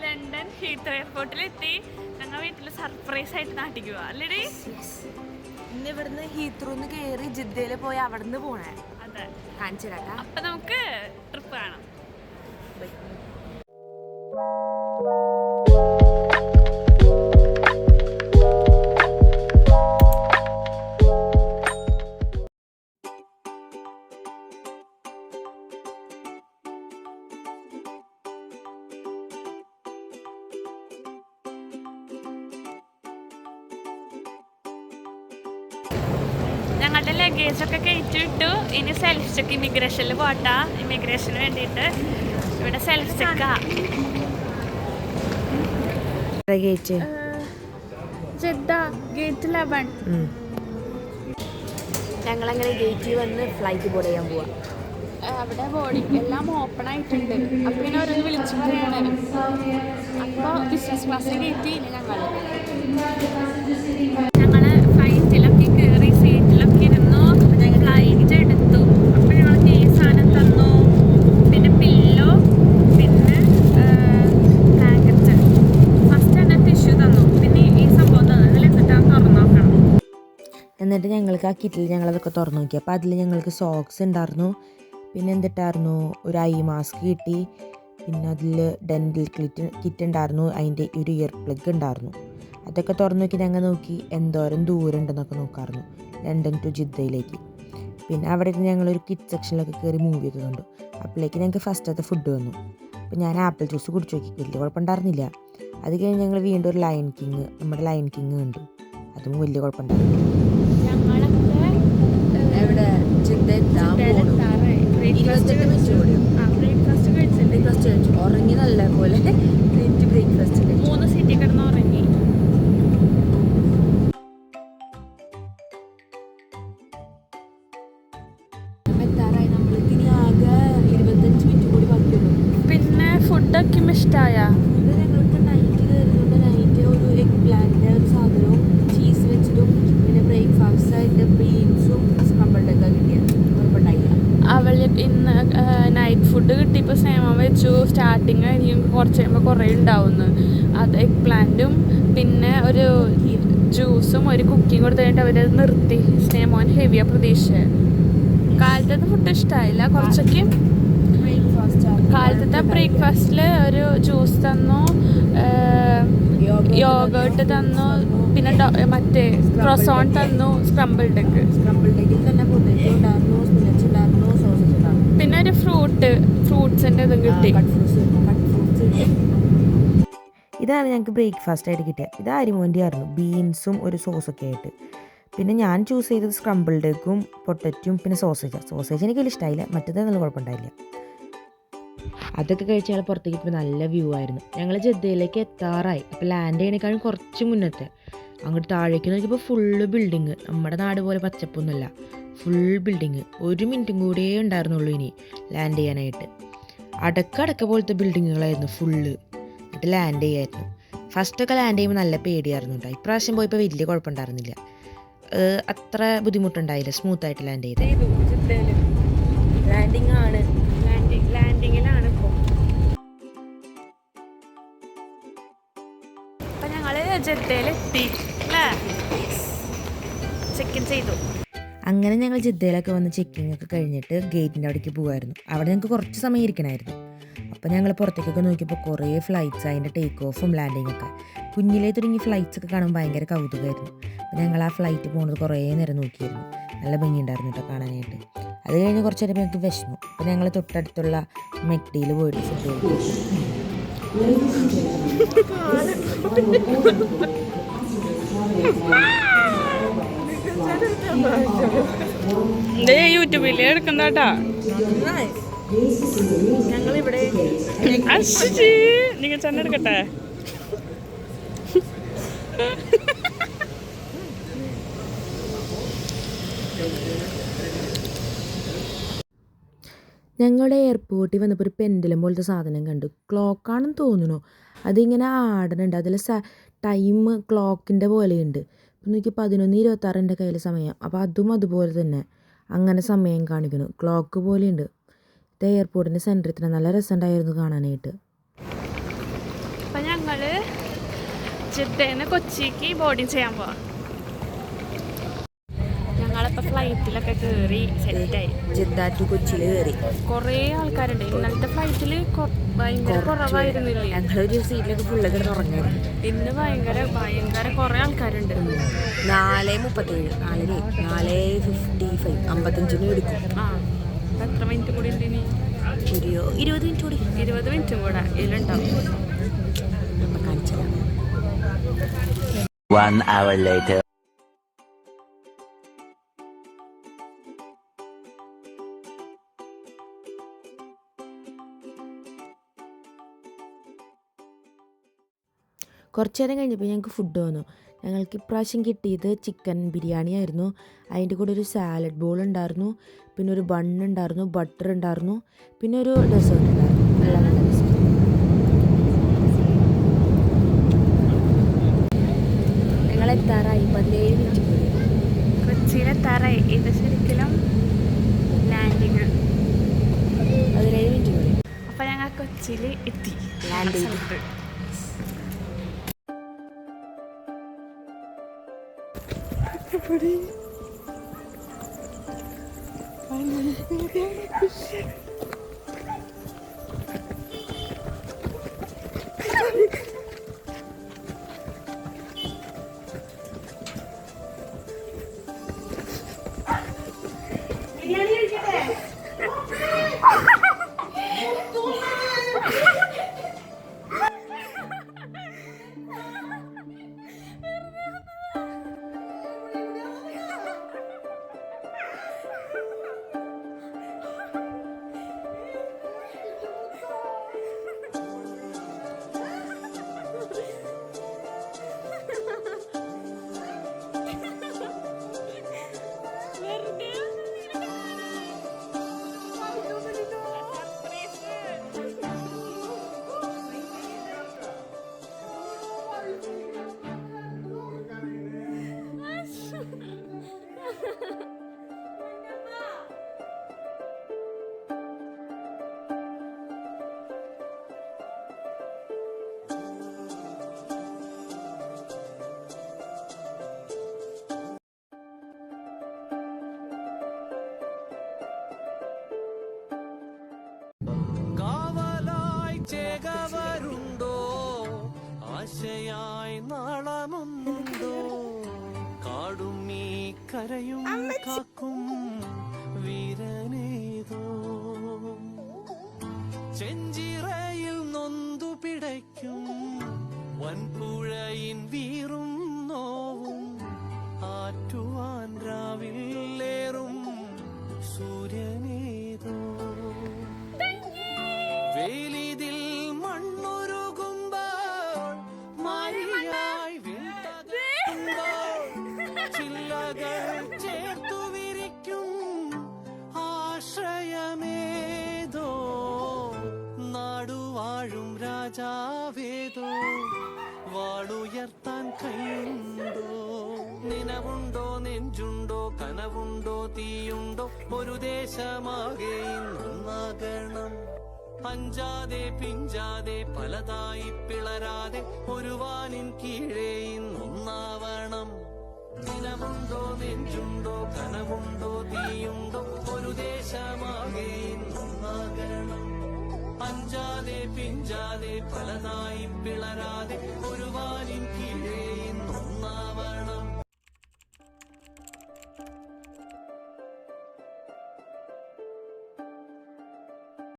London Heathrow എയർപോർട്ടിലെത്തി. ഞങ്ങൾ വീട്ടിൽ surprise ആയിട്ട് നാട്ടിക്ക് പോവാ അല്ലേ? ഇന്ന് ഇവിടുന്ന് ഹീത്രൂന്ന് കയറി ജിദ്ദയിൽ പോയി അവിടുന്ന് പോണേ. അതെ, കാണിച്ചു തരാം. അപ്പൊ നമുക്ക് ട്രിപ്പ് കാണാം. ഞങ്ങളുടെ ലഗേജൊക്കെ കയറ്റി വിട്ടു. ഇനി സെൽഫ് ചെക്ക് ഇമിഗ്രേഷനിൽ പോട്ടാ. ഇമിഗ്രേഷന് വേണ്ടിയിട്ട് ഇവിടെ സെൽഫ് ചെക്കാ. ജദ്ദ ഗേറ്റ് 11. ഞങ്ങളങ്ങനെ ഗേറ്റിൽ വന്ന് ഫ്ലൈറ്റ് ബോർഡ് ചെയ്യാൻ പോവാ. അവിടെ ബോർഡിംഗ് എല്ലാം ഓപ്പൺ ആയിട്ടുണ്ട്. അപ്പം ഇങ്ങനെ ഓരോന്ന് വിളിച്ചു പറയാണ്. അപ്പോൾ ബിസിനസ് ക്ലാസ്സിൽ കയറ്റി. ഇനി ഞങ്ങള് ഫ്ലൈറ്റിലൊക്കെ കയറി സീറ്റിലൊക്കെ ഇരുന്നു. ഫ്ലൈറ്റ് എടുത്തു. അപ്പോൾ ഞങ്ങൾക്ക് ഈ സാധനം തന്നു, പിന്നെ പില്ലോ, പിന്നെ ബ്ലാങ്കറ്റ്. ഫസ്റ്റ് തന്നെ ടിഷ്യൂ തന്നു, പിന്നെ ഈ സംഭവം തന്നു. അതിൽ എന്നിട്ടാണ് തുറന്നു നോക്കണം. എന്നിട്ട് ഞങ്ങൾക്ക് ആ കിറ്റിൽ ഞങ്ങളതൊക്കെ തുറന്നു നോക്കി. അപ്പോൾ അതിൽ ഞങ്ങൾക്ക് സോക്സ് ഉണ്ടായിരുന്നു, പിന്നെ എന്തിട്ടായിരുന്നു ഒരു ഐ മാസ്ക് കിട്ടി, പിന്നെ അതിൽ ഡെൻ്റൽ കിറ്റ് ഉണ്ടായിരുന്നു, അതിൻ്റെ ഒരു ഇയർ പ്ലഗ് ഉണ്ടായിരുന്നു. അതൊക്കെ തുറന്നു നോക്കി ഞങ്ങൾ നോക്കി എന്തോരം ദൂരം ഉണ്ടെന്നൊക്കെ നോക്കാമായിരുന്നു ലണ്ടൻ ടു ജിദ്ദയിലേക്ക്. പിന്നെ അവിടെ ഞങ്ങളൊരു കിറ്റ് സെക്ഷനിലൊക്കെ കയറി മൂവിയൊക്കെ കണ്ടു. അപ്പോഴേക്ക് ഞങ്ങൾക്ക് ഫസ്റ്റത്തെ ഫുഡ് വന്നു. അപ്പോൾ ഞാൻ ആപ്പിൾ ജ്യൂസ് കുടിച്ചു നോക്കി, വലിയ കുഴപ്പമുണ്ടായിരുന്നില്ല. അത് കഴിഞ്ഞ് ഞങ്ങൾ വീണ്ടും ഒരു നമ്മുടെ ലയൺ കിങ് കണ്ടു. അതും വലിയ കുഴപ്പമുണ്ടായിരുന്നില്ല. ഉറങ്ങി നല്ല പോലെ 3 സീറ്റിൽ കിടന്ന് ഉറങ്ങി. പിന്നെ ഫുഡൊക്കെ ഇഷ്ടമായ ഞങ്ങൾക്ക് നൈറ്റ് ഒരു എഗ് പ്ലാന്റിൻ്റെ ഒരു സാധനവും ചീസ് വെച്ചിട്ടും പിന്നെ ബ്രേക്ക്ഫാസ്റ്റ് ആയിട്ട് ബീൻസും സ്ക്രംബിൾഡൊക്കെ കിട്ടിയത് കുഴപ്പമുണ്ടായില്ല. അവൾ ഇന്ന് നൈറ്റ് ഫുഡ് കിട്ടിയപ്പോൾ സ്നേഹം വെച്ചു. സ്റ്റാർട്ടിങ് ആയിരിക്കും കുറച്ച് കഴിയുമ്പോൾ കുറേ ഉണ്ടാവുന്നു. അത് എഗ് പ്ലാന്റും പിന്നെ ഒരു ജ്യൂസും ഒരു കുക്കിങ് കൊടുത്തു കഴിഞ്ഞിട്ട് അവരത് നിർത്തി. സ്നേഹമോൻ ഹെവിയ പ്രതീക്ഷ. കാലത്തത്തെ ഫുഡ് ഇഷ്ടമായില്ല കുറച്ചൊക്കെ. കാലത്തത്തെ ബ്രേക്ക്ഫാസ്റ്റിൽ ഒരു ജ്യൂസ് തന്നു, യോഗേർട്ട് തന്നു, പിന്നെ മറ്റേ ക്രോസോൺ തന്നു, സ്ക്രംബിൾഡ് എഗ്, പിന്നെ ഒരു ഫ്രൂട്ട്സിൻ്റെ ഇതും കിട്ടി. ഇതാണ് ഞങ്ങൾക്ക് ബ്രേക്ക്ഫാസ്റ്റ് ആയിട്ട് കിട്ടിയത്. ഇത് അരിമോൻ്റെ ആയിരുന്നു, ബീൻസും ഒരു സോസൊക്കെ ആയിട്ട്. പിന്നെ ഞാൻ ചൂസ് ചെയ്തത് സ്ക്രംബിൾഡ് എഗ്ഗും പൊട്ടറ്റും പിന്നെ സോസേജ് എനിക്ക് വലിയ ഇഷ്ടമായില്ല. മറ്റേത് നല്ല കുഴപ്പമുണ്ടായില്ല. അതൊക്കെ കഴിച്ച് ഞങ്ങൾ പുറത്തേക്ക് ഇപ്പോൾ നല്ല വ്യൂ ആയിരുന്നു. ഞങ്ങൾ ജദ്ദയിലേക്ക് എത്താറായി. അപ്പോൾ ലാൻഡ് ചെയ്യണേക്കാളും കുറച്ച് മുന്നത്തെ അങ്ങോട്ട് താഴേക്ക് നോക്കിയപ്പോൾ ഫുള്ള് ബിൽഡിങ്. നമ്മുടെ നാട് പോലെ പച്ചപ്പൊന്നുമല്ല, ഫുൾ ബിൽഡിങ്. 1 മിനിറ്റും കൂടിയേ ഉണ്ടായിരുന്നുള്ളൂ ഇനി ലാൻഡ് ചെയ്യാനായിട്ട്. അടക്ക പോലത്തെ ബിൽഡിങ്ങുകളായിരുന്നു ഫുള്ള്. എന്നിട്ട് ലാൻഡ് ചെയ്യായിരുന്നു. ഫസ്റ്റൊക്കെ ലാൻഡ് ചെയ്യുമ്പോൾ നല്ല പേടിയായിരുന്നു കേട്ടോ. ഇപ്രാവശ്യം പോയപ്പോൾ വലിയ കുഴപ്പമുണ്ടായിരുന്നില്ല, അത്ര ബുദ്ധിമുട്ടുണ്ടായില്ല, സ്മൂത്തായിട്ട് ലാൻഡ് ചെയ്ത്. ലാൻഡിങ്ങിലാണ് ഇപ്പോൾ. അപ്പം ഞങ്ങൾ ജദ്ദയിലെത്തി അല്ലേ? ചെക്ക് ഇൻ ചെയ്തു. അങ്ങനെ ഞങ്ങൾ ജിദ്ദയിലൊക്കെ വന്ന് ചെക്കിംഗ് ഒക്കെ കഴിഞ്ഞിട്ട് ഗേറ്റിൻ്റെ അവിടേക്ക് പോകുമായിരുന്നു. അവിടെ ഞങ്ങൾക്ക് കുറച്ച് സമയം ഇരിക്കണമായിരുന്നു. അപ്പോൾ ഞങ്ങൾ പുറത്തേക്കൊക്കെ നോക്കിയപ്പോൾ കുറേ ഫ്ലൈറ്റ്സ്, അതിൻ്റെ ടേക്ക് ഓഫും ലാൻഡിങ്ങും ഒക്കെ. കുഞ്ഞിലേ തുടങ്ങി ഫ്ലൈറ്റ്സ് ഒക്കെ കാണുമ്പോൾ ഭയങ്കര കൗതുകമായിരുന്നു. അപ്പോൾ ഞങ്ങൾ ആ ഫ്ലൈറ്റ് പോകുന്നത് കുറേ നേരം നോക്കിയായിരുന്നു. നല്ല ഭംഗിയുണ്ടായിരുന്നു കേട്ടോ കാണാനായിട്ട്. അത് കഴിഞ്ഞ് കുറച്ച് നേരം ഞങ്ങൾക്ക് വിശന്നു. അപ്പോൾ ഞങ്ങൾ തൊട്ടടുത്തുള്ള മെക്ഡിയിൽ പോയിട്ട് ഫുഡ് കഴിച്ചു. യൂട്യൂബിൽ എടുക്കുന്നതാട്ടാ. ഞങ്ങളിവിടെ നിങ്ങൾ ചെന്ന എടുക്കട്ടെ. ഞങ്ങളുടെ എയർപോർട്ടിൽ വന്നപ്പോൾ ഒരു പെൻഡലം പോലത്തെ സാധനം കണ്ടു. ക്ലോക്കാണെന്ന് തോന്നുന്നു. അതിങ്ങനെ ആടുന്നുണ്ട്. അതിൽ ടൈം ക്ലോക്കിൻ്റെ പോലെയുണ്ട്. ഇപ്പം നോക്കി 11:26 എൻ്റെ കയ്യിൽ സമയം. അപ്പോൾ അതും അതുപോലെ തന്നെ അങ്ങനെ സമയം കാണിക്കുന്നു. ക്ലോക്ക് പോലെയുണ്ട്. ഇത് എയർപോർട്ടിൻ്റെ സെൻറ്ററിൽ തന്നെ നല്ല രസമുണ്ടായിരുന്നു കാണാനായിട്ട്. ജിദ്ദയിൽ കൊച്ചിക്ക് ബോർഡിങ് ചെയ്യാൻ പോവാം. ഞങ്ങളിപ്പോൾ ഫ്ലൈറ്റിലൊക്കെ കയറി സെറ്റായി. ജിദ്ദ ടു കൊച്ചിയിൽ കയറി. കുറേ ആൾക്കാരുണ്ട്. ഇന്നലത്തെ ഫ്ലൈറ്റിൽ ഭയങ്കര കുറവായിരുന്നില്ലേ? ഞങ്ങളൊരു സീറ്റിലൊക്കെ ഫുള്ള് കിടന്ന് ഉറങ്ങായിരുന്നു. ഇന്ന് ഭയങ്കര കുറേ ആൾക്കാരുണ്ട്. 4:37 4:55 55 എടുക്കും. ആ, എത്ര മിനിറ്റ് കൂടി ഉണ്ട് ഇനി? ഒരു 20 മിനിറ്റ് കൂടി. 20 മിനിറ്റും കൂടെ ഇതിലുണ്ടാവും. അപ്പം കാണിച്ചതാണ്. 1 hour later. കുറച്ച് നേരം കഴിഞ്ഞപ്പോൾ ഞങ്ങൾക്ക് ഫുഡ് വന്നു. ഞങ്ങൾക്ക് ഇപ്രാവശ്യം കിട്ടിയത് ചിക്കൻ ബിരിയാണി ആയിരുന്നു. അതിൻ്റെ കൂടെ ഒരു സാലഡ് ബോൾ ഉണ്ടായിരുന്നു, പിന്നെ ഒരു ബണ്ണ് ഉണ്ടായിരുന്നു, ബട്ടർ ഉണ്ടായിരുന്നു, പിന്നെ ഒരു ഡെസേർട്ട് ഉണ്ടായിരുന്നു. എല്ലാം നല്ല ഡെസേർട്ട്. ഞങ്ങൾ എത്താറായി. 17 മിനിറ്റ് കൂടി കൊച്ചിയിലെത്താറായി. ഇത് ശരിക്കും ലാൻഡിങ്. 17 മിനിറ്റ് കൂടി. അപ്പം ഞങ്ങൾ കൊച്ചിയിൽ എത്തി. ലാൻഡ് ചെയ്തു. ചേകവരുണ്ടോ ആശയായി നാളമുണ്ടോ കാടും നീ കരയും കാക്കും വീരനേതോ ചെഞ്ചിറയിൽ നൊന്തു പിടയ്ക്കും വൻപുഴയിൻ വീറും നോവും ആറ്റുവാൻ രാവിലേറും സൂര്യനേതോ വെയിലിതിൽ മണ്ണുരുകുമ്പോൾ മാരിയായി വീണ്ടുമ്പോൾ ചില്ലകൾ ചേർത്തു വിരിക്കും ആശ്രയമേതോ നാടുവാഴും രാജാവേതോ വാളുയർത്താൻ കൈയുണ്ടോ നിനവുണ്ടോ നെഞ്ചുണ്ടോ കനവുണ്ടോ തീയുണ്ടോ ഒരു ദേശമാകെ ഇന്നൊന്നാകണം അഞ്ചാതെ പിഞ്ചാതെ പലതായി പിളരാതെ ഒരു വാനിൻ കീഴേ ഇന്നൊന്നാവണം ദിനമുണ്ടോ നെഞ്ചുണ്ടോ കനവുണ്ടോ തീയുണ്ടോ ഒരു ദേശമാകെ ഇന്നൊന്നാകണം അഞ്ചാതെ പിഞ്ചാതെ പലതായി പിളരാതെ ഒരു വാനിൻ കീഴേ